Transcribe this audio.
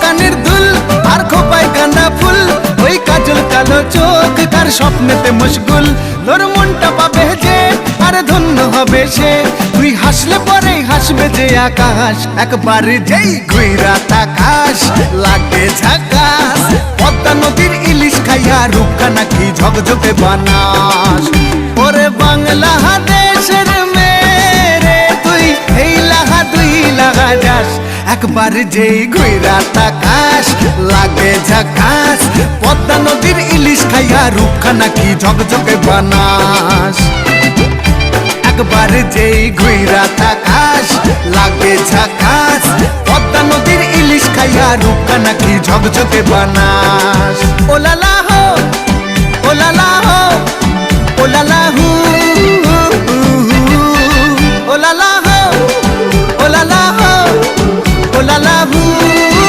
কানের দুল আর খোপায় গাঁদা ফুল, ওই কাজল কালো চোখ কার স্বপ্নেতে মশগুল। তোর মনটা পাবে যে আর ধন্য হবে সে, তুই হাসলে পরে হাসবে যে আকাশ। একবার যেই ঘুইরা তাকাশ লাগে ঝাকাস, পদ্মা নদীর ইলিশ খাইয়া রূপখানা কি ঝকঝকে বানাস। ওরে বাংলা দেশের মেরে তুই এই লাহা দুই লাগা যাস, একবার যেই ঘুইরা তাকাস লাগে ঝাকাস, পদ্মা নদীর ইলিশ খাইয়া রূপখানা কি ঝকঝকে বানাস। একবার যেই ঘুইরা তাকাস লাগে ঝাকাস, পদ্মা নদীর ইলিশ খাইয়া রূপখানা কি ঝকঝকে বানাস। ও লালা হো, ও লালা হো, ও লালা হু।